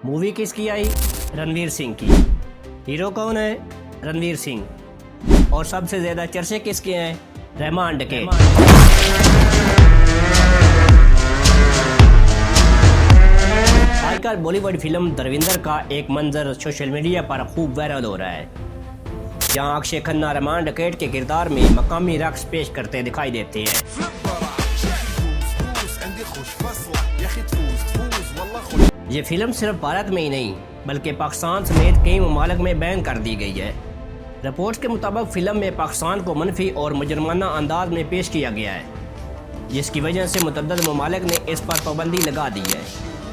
Movie किसकी आई? रणवीर सिंह की। Hero कौन है? रणवीर सिंह। और सबसे ज़्यादा चर्चे किसके हैं? रहमान डकैत। आजकल बॉलीवुड फिल्म धर्मेंद्र का एक मंजर सोशल मीडिया पर खूब वायरल हो रहा है, जहां अक्षय खन्ना रहमान डकैत के किरदार में मकामी रक्स पेश करते दिखाई देते हैं। ये फिल्म सिर्फ भारत में ही नहीं बल्कि पाकिस्तान समेत कई ममालिक में बैन कर दी गई है। रिपोर्ट्स के मुताबिक फिल्म में पाकिस्तान को मनफी और मुजरमाना अंदाज में पेश किया गया है, जिसकी वजह से मुतअद्दिद ममालिक ने इस पर पाबंदी लगा दी है।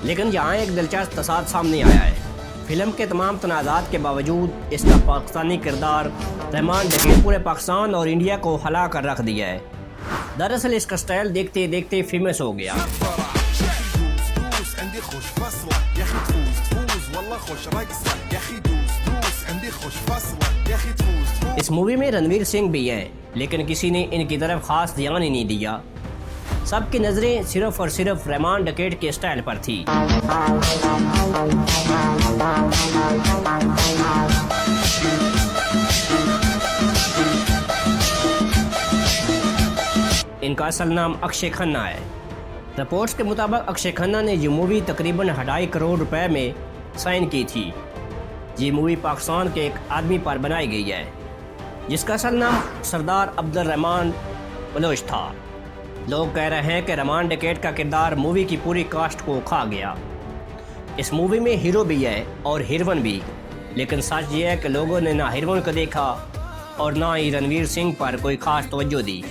लेकिन यहाँ एक दिलचस्प तसाद सामने आया है। फिल्म के तमाम तनाज़ात के बावजूद इसका पाकिस्तानी किरदार रहमान डकैत पूरे पाकिस्तान और इंडिया को हला कर रख दिया है। दरअसल इसका स्टाइल देखते देखते फेमस हो गया। इस मूवी में रणवीर सिंह भी है, लेकिन किसी ने इनकी तरफ खास ध्यान ही नहीं दिया। सबकी नजरें सिर्फ और सिर्फ रहमान डकैत के स्टाइल पर थी। इनका असल नाम अक्षय खन्ना है। रिपोर्ट्स के मुताबिक अक्षय खन्ना ने ये मूवी तकरीबन 2.5 करोड़ रुपए में साइन की थी। ये मूवी पाकिस्तान के एक आदमी पर बनाई गई है, जिसका असल नाम सरदार अब्दुल रहमान बलोच था। लोग कह रहे हैं कि रहमान डकैत का किरदार मूवी की पूरी कास्ट को खा गया। इस मूवी में हीरो भी है और हीरोइन भी, लेकिन सच ये है कि लोगों ने ना हीरोइन को देखा और ना ही रणवीर सिंह पर कोई खास तवज्जो दी।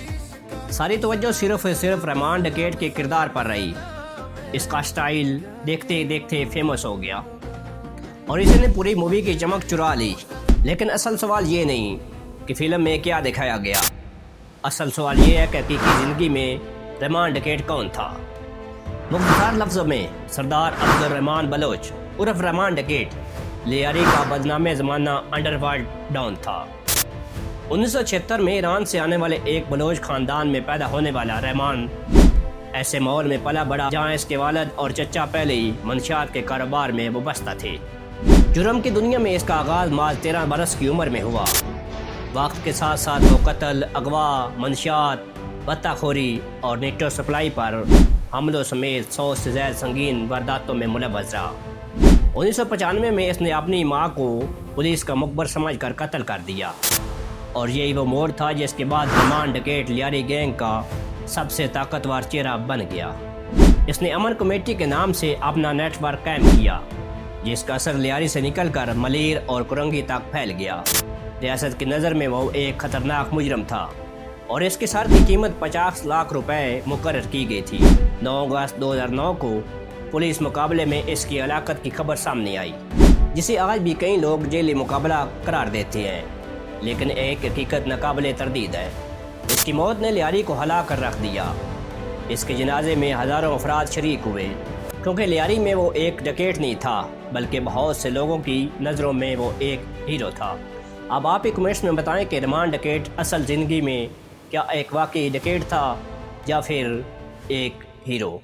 सारी तवज्जो सिर्फ और सिर्फ रहमान डकैत के किरदार पर रही। इसका स्टाइल देखते देखते फेमस हो गया और इसने पूरी मूवी की चमक चुरा ली। लेकिन असल सवाल ये नहीं कि फिल्म में क्या दिखाया गया। असल सवाल ये है कि हकीकी ज़िंदगी में रहमान डकैत कौन था। मुख्तसर लफ्ज़ों में सरदार अब्दुल रहमान बलोच उर्फ रहमान डकैत लियारी का बदनामे ज़माना अंडरवर्ल्ड डॉन था। 1976 में ईरान से आने वाले एक बलोच ख़ानदान में पैदा होने वाला रहमान ऐसे माहौल में पला बड़ा जहाँ इसके वालिद और चचा पहले ही मंशियात के कारोबार में वाबस्ता थे। जुर्म की दुनिया में इसका आगाज़ माज 13 बरस की उम्र में हुआ। वक्त के साथ साथ वो कत्ल, अगवा, मंशियात, बत्ताखोरी और नेटो सप्लाई पर हमलों समेत 100 से ज़्यादा संगीन वारदातों में मुलव्वस रहा। 1995 में इसने अपनी मां को पुलिस का मुखबर समझकर कत्ल कर दिया और यही वो मोड़ था जिसके बाद रहमान डकैत लियारी गैंग का सबसे ताकतवर चेहरा बन गया। इसने अमन कमेटी के नाम से अपना नेटवर्क कायम किया, जिसका असर लियारी से निकलकर मलेर और कुरंगी तक फैल गया। रियासत की नज़र में वो एक खतरनाक मुजरम था और इसके सर की कीमत 50 लाख रुपए मुकर्रर की गई थी। 9 अगस्त 2009 को पुलिस मुकाबले में इसकी हलाकत की खबर सामने आई, जिसे आज भी कई लोग जेली मुकाबला करार देते हैं, लेकिन एक हकीकत नाकाबिले तरदीद है। इसकी मौत ने लियारी को हला कर रख दिया। इसके जनाजे में हज़ारों अफराद शरीक हुए, क्योंकि लियारी में वो एक डकैत नहीं था बल्कि बहुत से लोगों की नज़रों में वो एक हीरो था। अब आप ही कमेंट्स में बताएं कि रहमान डकैत असल ज़िंदगी में क्या एक वाकई डकैत था या फिर एक हीरो।